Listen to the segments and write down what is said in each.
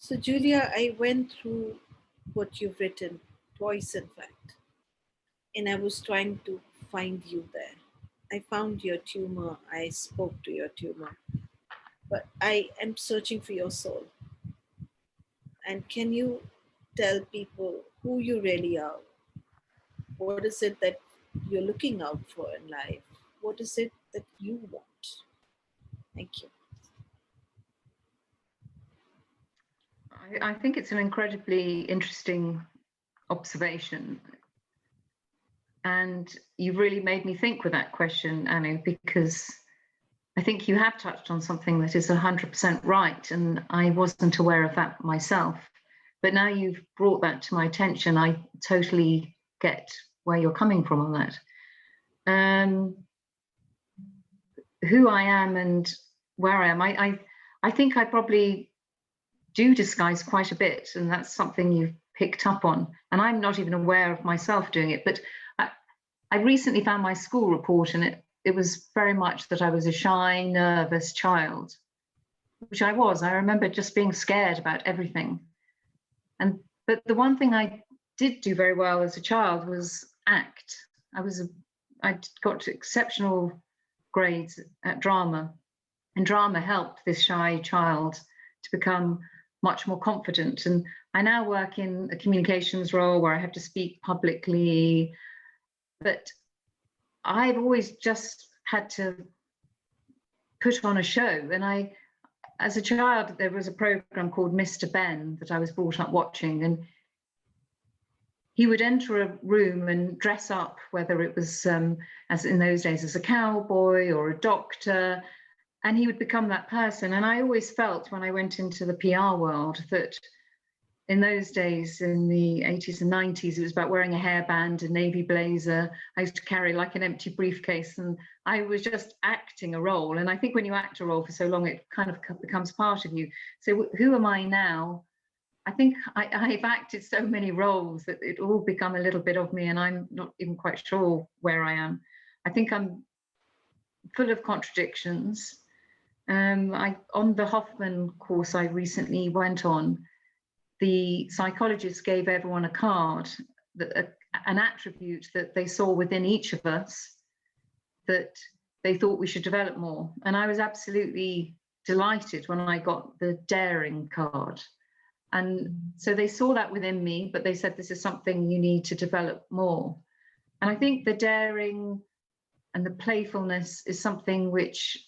So, Julia, I went through what you've written twice, in fact, and I was trying to find you there. I found your tumor, I spoke to your tumor, but I am searching for your soul. And can you tell people who you really are? What is it that you're looking out for in life? What is it that you want? Thank you. I think it's an incredibly interesting observation. And you've really made me think with that question, Anu, because I think you have touched on something that is 100% right. And I wasn't aware of that myself. But now you've brought that to my attention, I totally get where you're coming from on that. Who I am and where I am, I think I probably do disguise quite a bit, and that's something you've picked up on. And I'm not even aware of myself doing it, but I recently found my school report, and it was very much that I was a shy, nervous child, which I was. I remember just being scared about everything. But the one thing I did do very well as a child was act. I got exceptional grades at drama, and drama helped this shy child to become much more confident. And I now work in a communications role where I have to speak publicly, but I've always just had to put on a show. And as a child, there was a program called Mr. Ben that I was brought up watching, and he would enter a room and dress up, whether it was, as in those days, as a cowboy or a doctor, and he would become that person. And I always felt when I went into the PR world that in those days, in the 80s and 90s, it was about wearing a hairband, a navy blazer. I used to carry like an empty briefcase, and I was just acting a role. And I think when you act a role for so long, it kind of becomes part of you. So who am I now? I think I've acted so many roles that it all become a little bit of me, and I'm not even quite sure where I am. I think I'm full of contradictions. On the Hoffman course I recently went on, the psychologists gave everyone a card, an attribute that they saw within each of us that they thought we should develop more. And I was absolutely delighted when I got the daring card. And so they saw that within me, but they said, this is something you need to develop more. And I think the daring and the playfulness is something which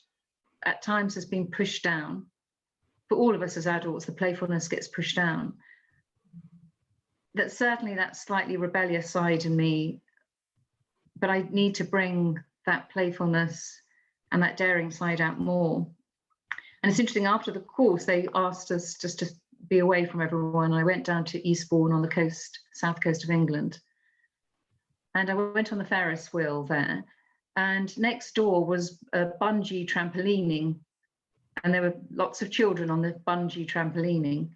at times has been pushed down. For all of us as adults, the playfulness gets pushed down. That certainly that slightly rebellious side in me, but I need to bring that playfulness and that daring side out more. And it's interesting, after the course, they asked us just to be away from everyone. I went down to Eastbourne on the coast, south coast of England. And I went on the Ferris wheel there. And next door was a bungee trampolining. And there were lots of children on the bungee trampolining.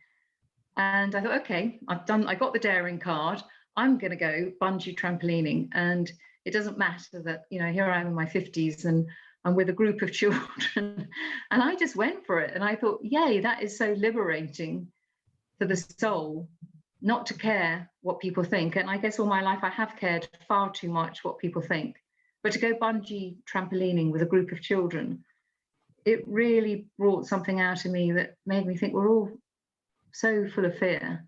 And I thought, okay, I got the daring card. I'm going to go bungee trampolining. And it doesn't matter that, here I am in my 50s and I'm with a group of children. And I just went for it. And I thought, yay, that is so liberating for the soul, not to care what people think. And I guess all my life I have cared far too much what people think. But to go bungee trampolining with a group of children, it really brought something out of me that made me think we're all so full of fear,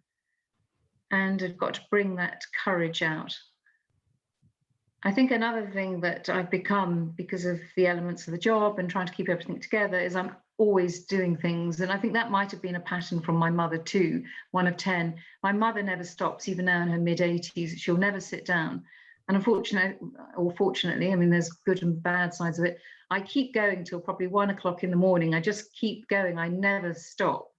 and I've got to bring that courage out. I think another thing that I've become, because of the elements of the job and trying to keep everything together, is I'm always doing things. And I think that might have been a pattern from my mother too, one of 10. My mother never stops, even now in her mid-80s. She'll never sit down. And fortunately, I mean, there's good and bad sides of it. I keep going till probably 1 o'clock in the morning. I just keep going. I never stop.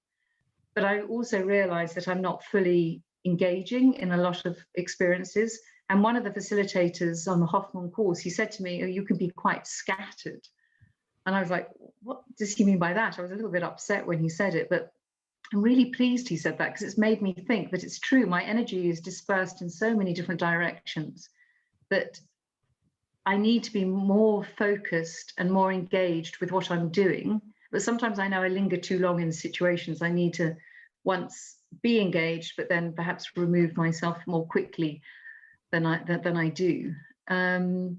But I also realize that I'm not fully engaging in a lot of experiences. And one of the facilitators on the Hoffman course, he said to me, oh, you can be quite scattered. And I was like, what does he mean by that? I was a little bit upset when he said it, but I'm really pleased he said that, because it's made me think that it's true. My energy is dispersed in so many different directions that I need to be more focused and more engaged with what I'm doing. But sometimes I know I linger too long in situations. I need to once be engaged, but then perhaps remove myself more quickly than I do. But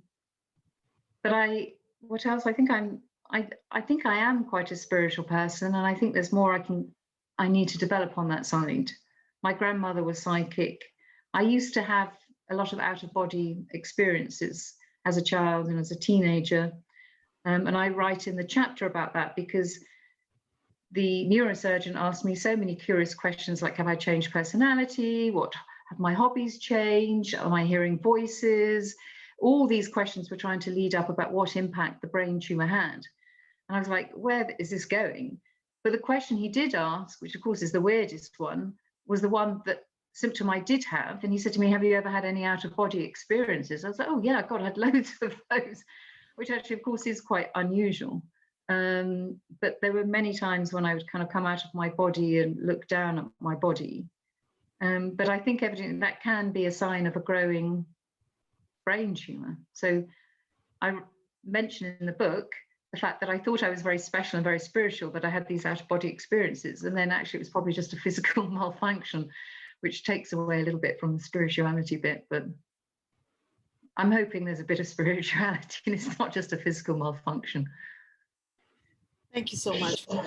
what else? I think I am quite a spiritual person, and I think there's more I need to develop on that side. My grandmother was psychic. I used to have a lot of out-of-body experiences as a child and as a teenager. And I write in the chapter about that because the neurosurgeon asked me so many curious questions like, have I changed personality? What have my hobbies changed? Am I hearing voices? All these questions were trying to lead up about what impact the brain tumor had. And I was like, where is this going? But the question he did ask, which of course is the weirdest one, was the one that symptom I did have. And he said to me, have you ever had any out-of-body experiences? I was like, oh yeah, God, I had loads of those, which actually, of course, is quite unusual. But there were many times when I would kind of come out of my body and look down at my body. But I think evidently that can be a sign of a growing brain tumor. So I mention in the book the fact that I thought I was very special and very spiritual, that I had these out-of-body experiences. And then actually it was probably just a physical malfunction, which takes away a little bit from the spirituality bit. But I'm hoping there's a bit of spirituality and it's not just a physical malfunction. Thank you so much for